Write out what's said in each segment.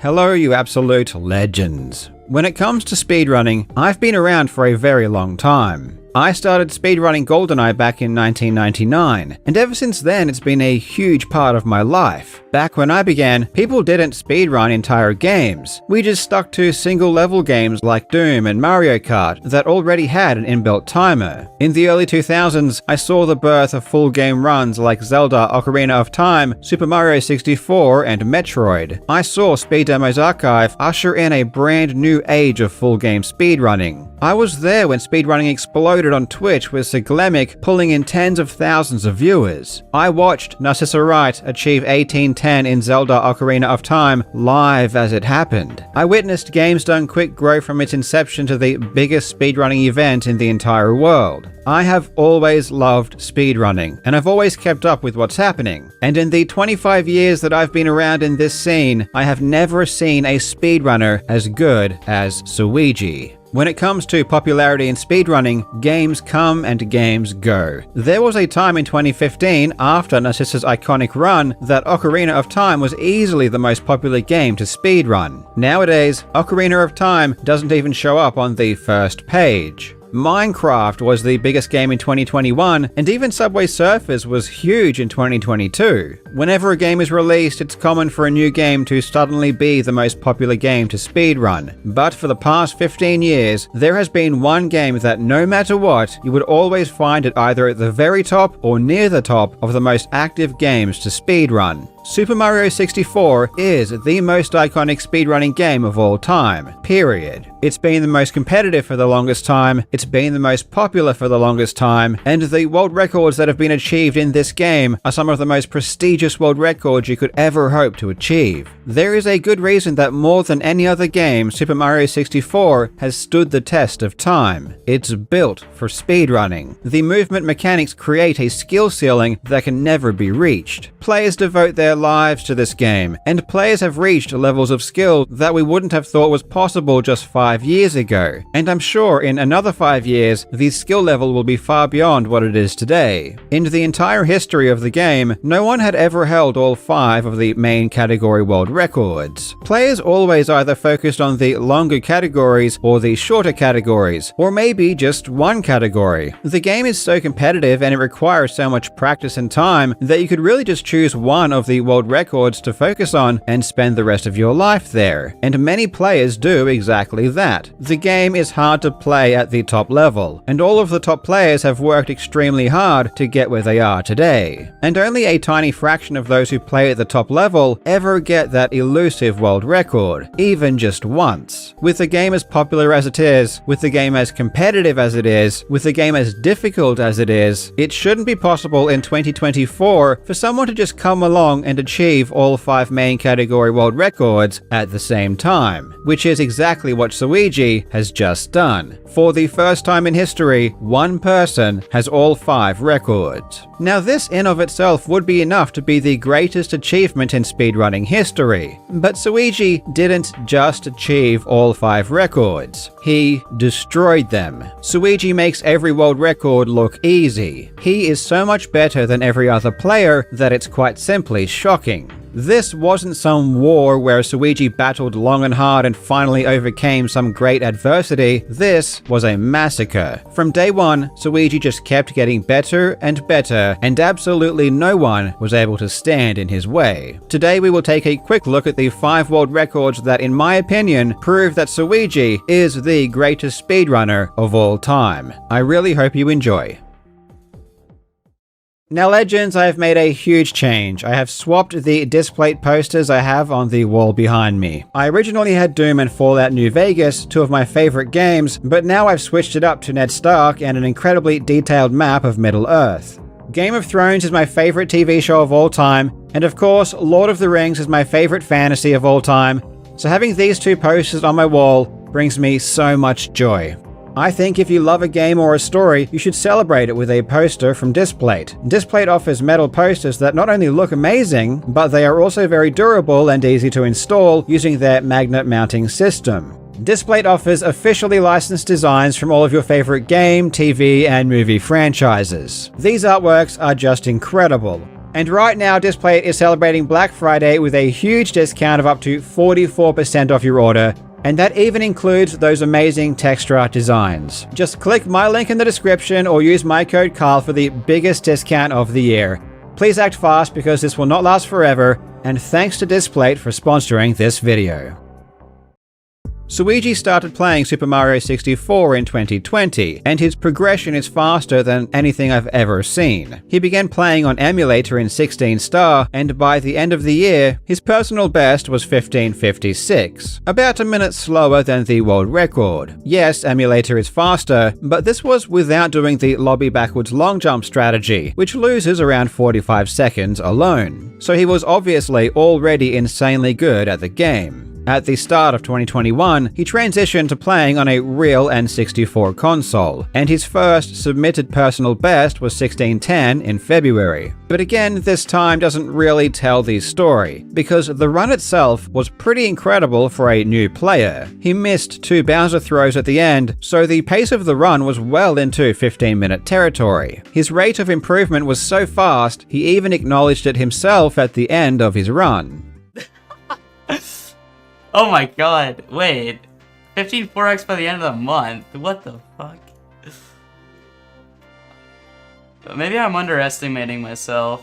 Hello, you absolute legends. When it comes to speedrunning, I've been around for a very long time. I started speedrunning GoldenEye back in 1999, and ever since then it's been a huge part of my life. Back when I began, people didn't speedrun entire games. We just stuck to single-level games like Doom and Mario Kart that already had an inbuilt timer. In the early 2000s, I saw the birth of full game runs like Zelda Ocarina of Time, Super Mario 64, and Metroid. I saw Speed Demo's Archive usher in a brand new age of full game speedrunning. I was there when speedrunning exploded on Twitch with Siglemic pulling in tens of thousands of viewers. I watched Narcissa Wright achieve 1810 in Zelda Ocarina of Time live as it happened. I witnessed Games Done Quick grow from its inception to the biggest speedrunning event in the entire world. I have always loved speedrunning, and I've always kept up with what's happening. And in the 25 years that I've been around in this scene, I have never seen a speedrunner as good as Suigi. When it comes to popularity in speedrunning, games come and games go. There was a time in 2015, after Narcissa's iconic run, that Ocarina of Time was easily the most popular game to speedrun. Nowadays, Ocarina of Time doesn't even show up on the first page. Minecraft was the biggest game in 2021, and even Subway Surfers was huge in 2022. Whenever a game is released, it's common for a new game to suddenly be the most popular game to speedrun. But for the past 15 years, there has been one game that no matter what, you would always find it either at the very top or near the top of the most active games to speedrun. Super Mario 64 is the most iconic speedrunning game of all time, period. It's been the most competitive for the longest time, it's been the most popular for the longest time, and the world records that have been achieved in this game are some of the most prestigious world records you could ever hope to achieve. There is a good reason that more than any other game, Super Mario 64 has stood the test of time. It's built for speedrunning. The movement mechanics create a skill ceiling that can never be reached. Players devote their lives to this game, and players have reached levels of skill that we wouldn't have thought was possible just 5 years ago. And I'm sure in another 5 years, the skill level will be far beyond what it is today. In the entire history of the game, no one had ever held all 5 of the main category world records. Players always either focused on the longer categories or the shorter categories, or maybe just one category. The game is so competitive and it requires so much practice and time that you could really just choose one of the world records to focus on and spend the rest of your life there. And many players do exactly that. The game is hard to play at the top level, and all of the top players have worked extremely hard to get where they are today. And only a tiny fraction of those who play at the top level ever get that elusive world record, even just once. With the game as popular as it is, with the game as competitive as it is, with the game as difficult as it is, it shouldn't be possible in 2024 for someone to just come along and achieve all 5 main category world records at the same time, which is exactly what Suigi has just done. For the first time in history, one person has all 5 records. Now this in of itself would be enough to be the greatest achievement in speedrunning history, but Suigi didn't just achieve all 5 records, he destroyed them. Suigi makes every world record look easy. He is so much better than every other player that it's quite simply shocking. This wasn't some war where Suigi battled long and hard and finally overcame some great adversity. This was a massacre. From day one, Suigi just kept getting better and better, and absolutely no one was able to stand in his way. Today we will take a quick look at the 5 world records that, in my opinion, prove that Suigi is the greatest speedrunner of all time. I really hope you enjoy. Now legends, I have made a huge change. I have swapped the displate posters I have on the wall behind me. I originally had Doom and Fallout New Vegas, 2 of my favorite games, but now I've switched it up to Ned Stark and an incredibly detailed map of Middle-earth. Game of Thrones is my favorite TV show of all time, and of course, Lord of the Rings is my favorite fantasy of all time, so having these 2 posters on my wall brings me so much joy. I think if you love a game or a story, you should celebrate it with a poster from Displate. Displate offers metal posters that not only look amazing, but they are also very durable and easy to install using their magnet mounting system. Displate offers officially licensed designs from all of your favorite game, TV, and movie franchises. These artworks are just incredible. And right now, Displate is celebrating Black Friday with a huge discount of up to 44% off your order, and that even includes those amazing texture designs. Just click my link in the description or use my code Carl for the biggest discount of the year. Please act fast because this will not last forever, and thanks to Displate for sponsoring this video. Suigi started playing Super Mario 64 in 2020, and his progression is faster than anything I've ever seen. He began playing on emulator in 16 star, and by the end of the year, his personal best was 1556, about a minute slower than the world record. Yes, emulator is faster, but this was without doing the lobby backwards long jump strategy, which loses around 45 seconds alone. So he was obviously already insanely good at the game. At the start of 2021, he transitioned to playing on a real N64 console, and his first submitted personal best was 1610 in February. But again, this time doesn't really tell the story, because the run itself was pretty incredible for a new player. He missed 2 Bowser throws at the end, so the pace of the run was well into 15-minute territory. His rate of improvement was so fast, he even acknowledged it himself at the end of his run. Oh my god, wait. 15 4x by the end of the month? What the fuck? Maybe I'm underestimating myself.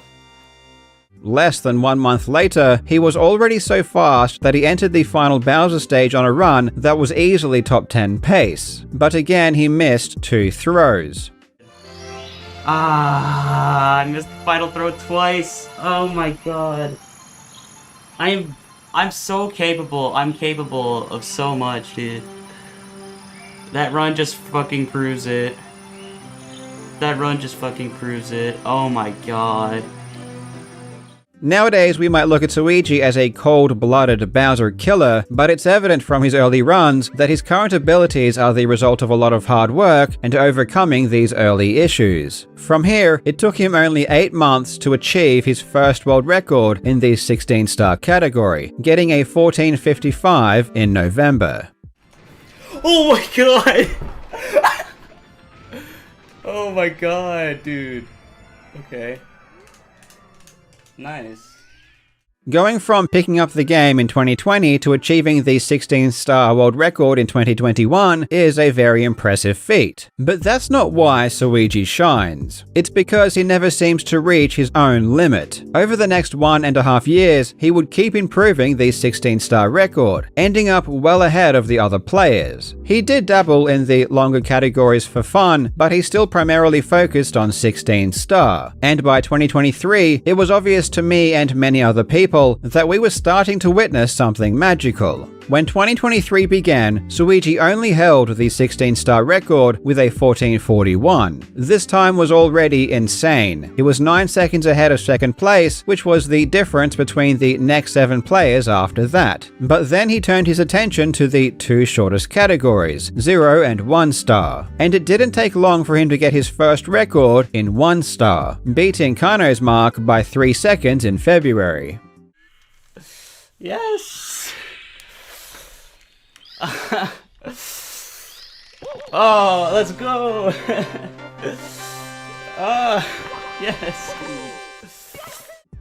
Less than 1 month later, he was already so fast that he entered the final Bowser stage on a run that was easily top 10 pace. But again, he missed 2 throws. I missed the final throw twice. Oh my god. I'm so capable. I'm capable of so much, dude. That run just fucking proves it. That run just fucking proves it. Oh my god. Nowadays, we might look at Suigi as a cold-blooded Bowser killer, but it's evident from his early runs that his current abilities are the result of a lot of hard work and overcoming these early issues. From here, it took him only 8 months to achieve his first world record in the 16-star category, getting a 1455 in November. Oh my god! Oh my god, dude. Okay. Nice. Going from picking up the game in 2020 to achieving the 16-star world record in 2021 is a very impressive feat. But that's not why Suigi shines. It's because he never seems to reach his own limit. Over the next 1.5 years, he would keep improving the 16-star record, ending up well ahead of the other players. He did dabble in the longer categories for fun, but he still primarily focused on 16-star. And by 2023, it was obvious to me and many other people that we were starting to witness something magical. When 2023 began, Suigi only held the 16-star record with a 1441. This time was already insane. He was 9 seconds ahead of second place, which was the difference between the next 7 players after that. But then he turned his attention to the 2 shortest categories, 0 and 1 star. And it didn't take long for him to get his first record in 1 star, beating Kano's mark by 3 seconds in February. Yes! Oh, let's go! Yes!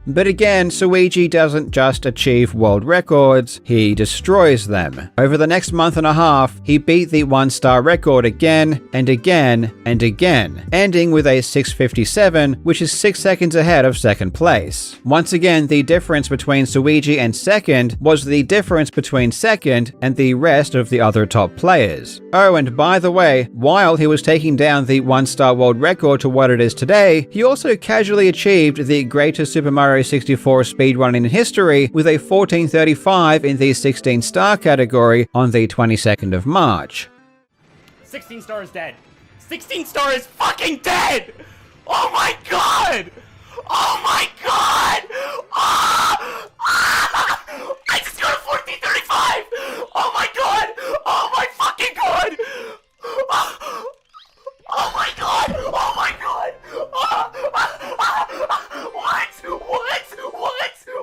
But again, Suigi doesn't just achieve world records, he destroys them. Over the next month and a half, he beat the 1-star record again and again and again, ending with a 657, which is 6 seconds ahead of second place. Once again, the difference between Suigi and second was the difference between second and the rest of the other top players. Oh, and by the way, while he was taking down the 1-star world record to what it is today, he also casually achieved the greatest Super Mario 64 speedrun in history with a 1435 in the 16-star category on the 22nd of March. 16 star is dead. 16 star is fucking dead! Oh my god! Oh my god! I just got a 1435! Oh my god! Oh my fucking god! Oh my god! Oh my god! What? What? What?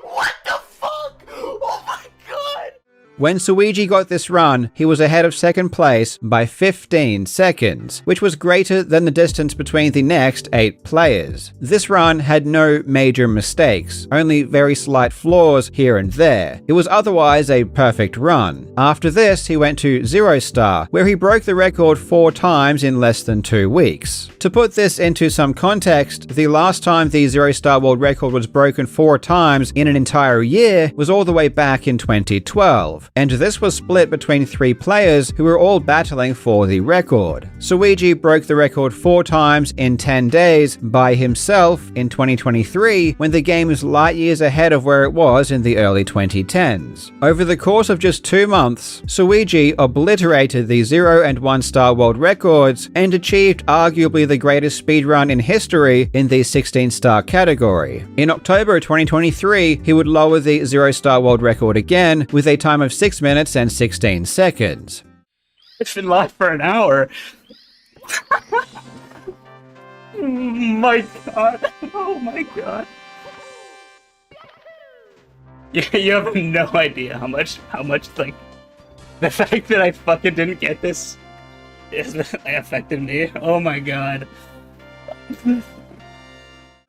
What the fuck? Oh my god! When Suigi got this run, he was ahead of second place by 15 seconds, which was greater than the distance between the next 8 players. This run had no major mistakes, only very slight flaws here and there. It was otherwise a perfect run. After this, he went to 0 star, where he broke the record 4 times in less than 2 weeks. To put this into some context, the last time the 0 star world record was broken 4 times in an entire year was all the way back in 2012, and this was split between 3 players who were all battling for the record. Suigi broke the record 4 times in 10 days by himself in 2023, when the game is light years ahead of where it was in the early 2010s. Over the course of just 2 months, Suigi obliterated the 0 and 1 star world records and achieved arguably the greatest speedrun in history in the 16 star category. In October 2023, he would lower the 0 star world record again with a time of 6 minutes and 16 seconds. It's been live for an hour. Oh my god. Oh my god. You have no idea how much, like, the fact that I fucking didn't get this affected me. Oh my god.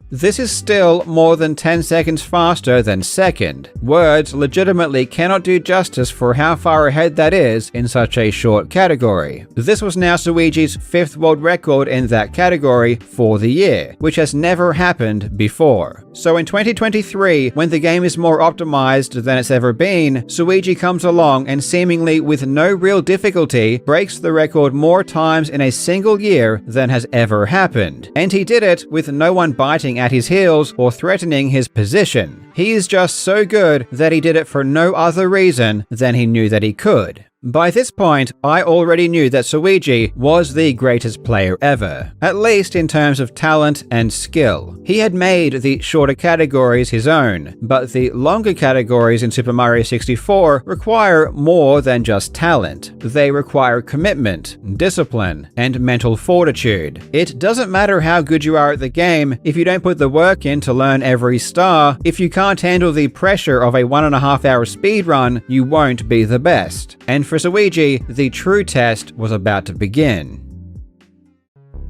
This is still more than 10 seconds faster than second. Words legitimately cannot do justice for how far ahead that is in such a short category. This was now Suigi's 5th world record in that category for the year, which has never happened before. So in 2023, when the game is more optimized than it's ever been, Suigi comes along and seemingly with no real difficulty breaks the record more times in a single year than has ever happened. And he did it with no one biting at his heels or threatening his position. He is just so good that he did it for no other reason than he knew that he could. By this point, I already knew that Suigi was the greatest player ever, at least in terms of talent and skill. He had made the shorter categories his own, but the longer categories in Super Mario 64 require more than just talent. They require commitment, discipline, and mental fortitude. It doesn't matter how good you are at the game if you don't put the work in to learn every star. If you can't handle the pressure of a 1.5 hour speedrun, you won't be the best. And for Suigi, the true test was about to begin.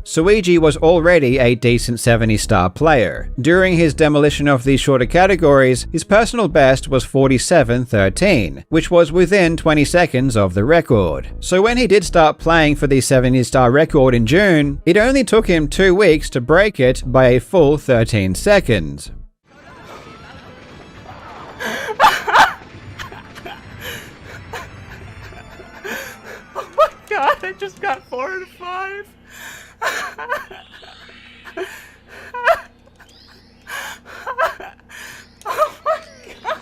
Suigi was already a decent 70-star player. During his demolition of the shorter categories, his personal best was 47.13, which was within 20 seconds of the record. So when he did start playing for the 70-star record in June, it only took him 2 weeks to break it by a full 13 seconds. God, I just got 4 out of 5. Oh my god.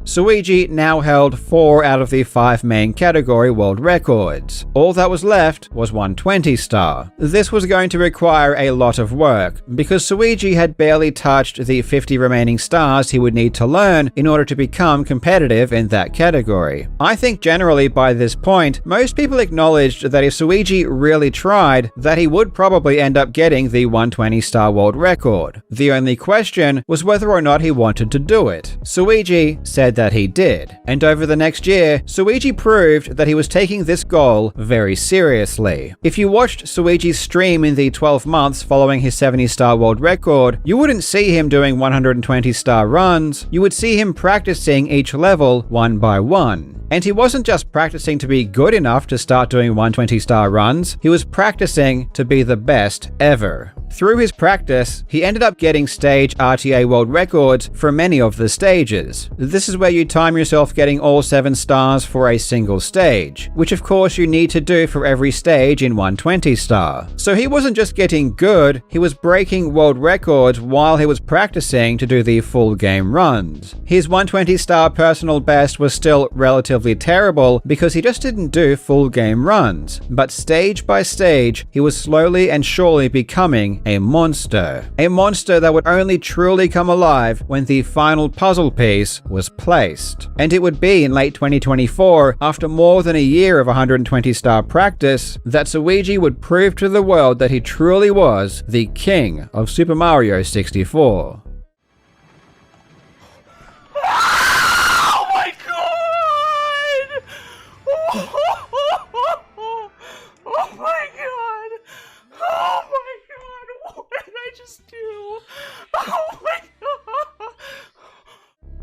Suigi now held 4 out of the 5 main category world records. All that was left was 120 star. This was going to require a lot of work, because Suigi had barely touched the 50 remaining stars he would need to learn in order to become competitive in that category. I think generally by this point, most people acknowledged that if Suigi really tried, that he would probably end up getting the 120 star world record. The only question was whether or not he wanted to do it. Suigi said that he did, and over the next year, Suigi proved that he was taking this goal very seriously. If you watched Suigi's stream in the 12 months following his 70-star world record, you wouldn't see him doing 120-star runs, you would see him practicing each level one by one. And he wasn't just practicing to be good enough to start doing 120-star runs, he was practicing to be the best ever. Through his practice, he ended up getting stage RTA world records for many of the stages. This is where you time yourself getting all 7 stars for a single stage, which of course you need to do for every stage in 120 star. So he wasn't just getting good, he was breaking world records while he was practicing to do the full game runs. His 120 star personal best was still relatively terrible because he just didn't do full game runs, but stage by stage, he was slowly and surely becoming a monster. A monster that would only truly come alive when the final puzzle piece was placed. And it would be in late 2024, after more than a year of 120-star practice, that Suigi would prove to the world that he truly was the king of Super Mario 64.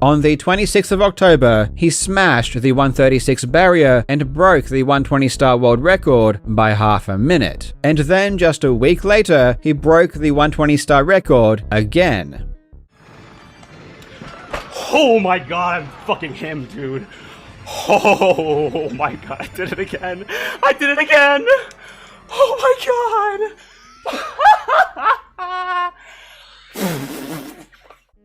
On the 26th of October, he smashed the 136 barrier and broke the 120-star world record by half a minute. And then just a week later, he broke the 120-star record again. Oh my god, I'm fucking him, dude. Oh my god, I did it again. I did it again. Oh my god.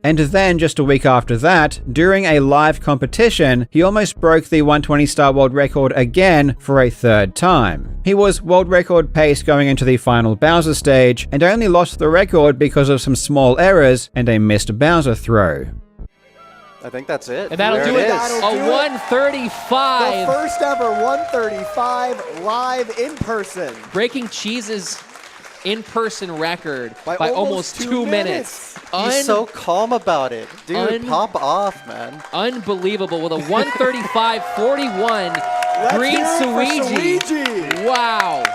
And then just a week after that, during a live competition, he almost broke the 120-star world record again for a third time. He was world record pace going into the final Bowser stage, and only lost the record because of some small errors and a missed Bowser throw. I think that's it. And that'll do it. A 135. The first ever 135 live in person. Breaking Cheese's in-person record by almost 2 minutes. He's so calm about it. Dude, pop off, man. Unbelievable. With a 135.41 Green Suigi. Wow.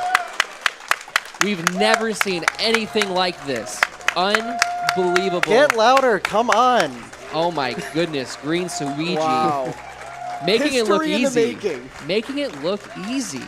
We've never seen anything like this. Unbelievable. Get louder, come on. Oh my goodness, Green Suigi. Wow. Making it look easy. Making it look easy.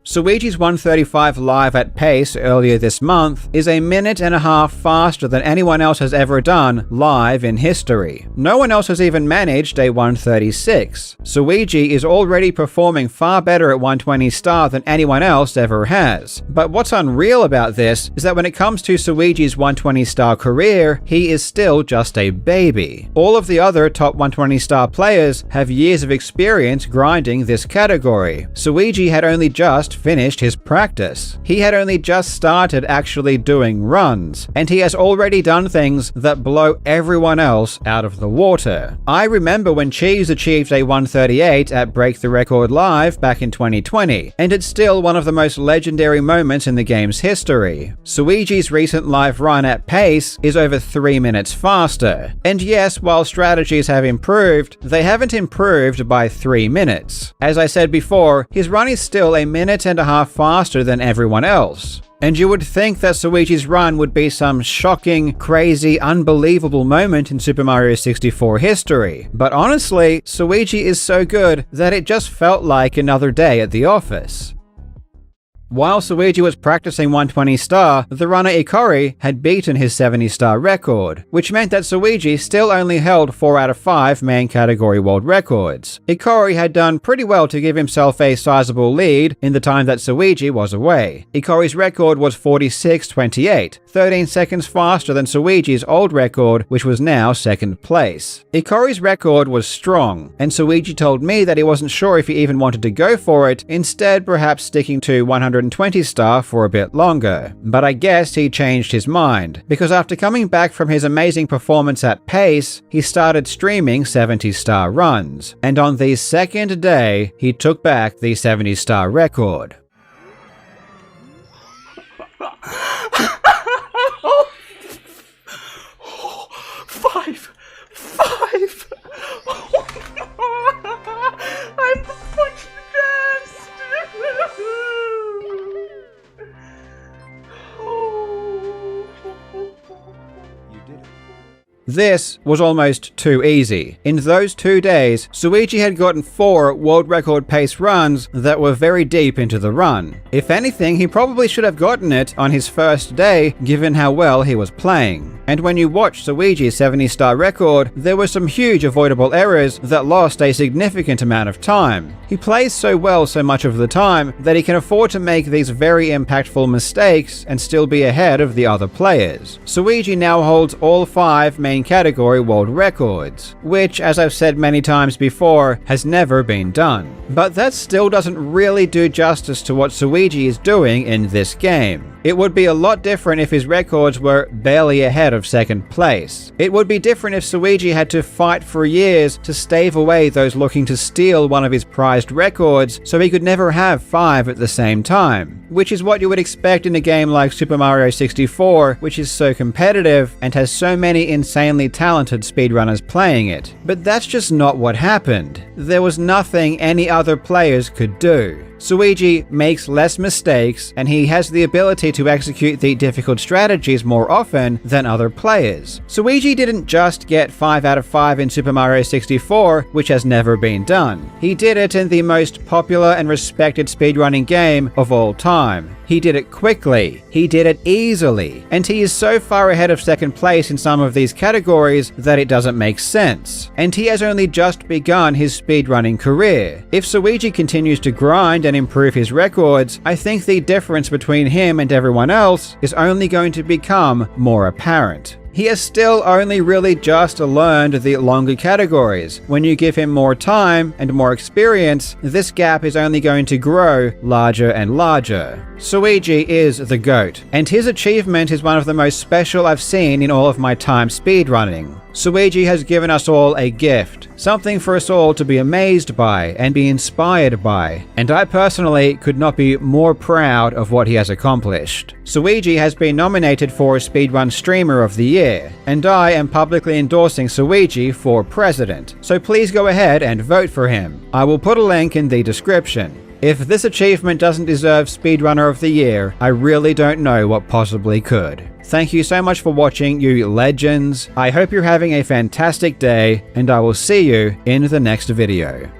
Suigi's 135 live at pace earlier this month is a minute and a half faster than anyone else has ever done live in history. No one else has even managed a 136. Suigi is already performing far better at 120 star than anyone else ever has. But what's unreal about this is that when it comes to Suigi's 120 star career, he is still just a baby. All of the other top 120 star players have years of experience grinding this category. Suigi had only just finished his practice. He had only just started actually doing runs, and he has already done things that blow everyone else out of the water. I remember when Cheese achieved a 138 at Break the Record Live back in 2020, and it's still one of the most legendary moments in the game's history. Suigi's recent live run at pace is over 3 minutes faster. And yes, while strategies have improved, they haven't improved by 3 minutes. As I said before, his run is still a minute and a half faster than everyone else. And you would think that Suigi's run would be some shocking, crazy, unbelievable moment in Super Mario 64 history. But honestly, Suigi is so good that it just felt like another day at the office. While Suigi was practicing 120 star, the runner Ikori had beaten his 70 star record, which meant that Suigi still only held 4 out of 5 main category world records. Ikori had done pretty well to give himself a sizable lead in the time that Suigi was away. Ikori's record was 46.28, 13 seconds faster than Suigi's old record, which was now second place. Ikori's record was strong, and Suigi told me that he wasn't sure if he even wanted to go for it, instead perhaps sticking to 120 star for a bit longer. But I guess he changed his mind, because after coming back from his amazing performance at pace, he started streaming 70 star runs, and on the second day, he took back the 70 star record. Five. I'm the fucking best. You did it. This was almost too easy. In those 2 days, Suigi had gotten 4 world record pace runs that were very deep into the run. If anything, he probably should have gotten it on his first day, given how well he was playing. And when you watch Suigi's 70 star record, there were some huge avoidable errors that lost a significant amount of time. He plays so well so much of the time that he can afford to make these very impactful mistakes and still be ahead of the other players. Suigi now holds all 5 main category world records, which, as I've said many times before, has never been done. But that still doesn't really do justice to what Suigi is doing in this game. It would be a lot different if his records were barely ahead of second place. It would be different if Suigi had to fight for years to stave away those looking to steal one of his prized records so he could never have 5 at the same time, which is what you would expect in a game like Super Mario 64, which is so competitive and has so many insanely talented speedrunners playing it. But that's just not what happened. There was nothing any other players could do. Suigi makes less mistakes, and he has the ability to execute the difficult strategies more often than other players. Suigi didn't just get 5 out of 5 in Super Mario 64, which has never been done. He did it in the most popular and respected speedrunning game of all time. He did it quickly, he did it easily, and he is so far ahead of second place in some of these categories that it doesn't make sense. And he has only just begun his speedrunning career. If Suigi continues to grind and improve his records, I think the difference between him and everyone else is only going to become more apparent. He has still only really just learned the longer categories. When you give him more time and more experience, this gap is only going to grow larger and larger. Suigi is the GOAT, and his achievement is one of the most special I've seen in all of my time speedrunning. Suigi has given us all a gift, something for us all to be amazed by and be inspired by, and I personally could not be more proud of what he has accomplished. Suigi has been nominated for Speedrun Streamer of the Year, and I am publicly endorsing Suigi for president, so please go ahead and vote for him. I will put a link in the description. If this achievement doesn't deserve Speedrunner of the Year, I really don't know what possibly could. Thank you so much for watching, you legends. I hope you're having a fantastic day, and I will see you in the next video.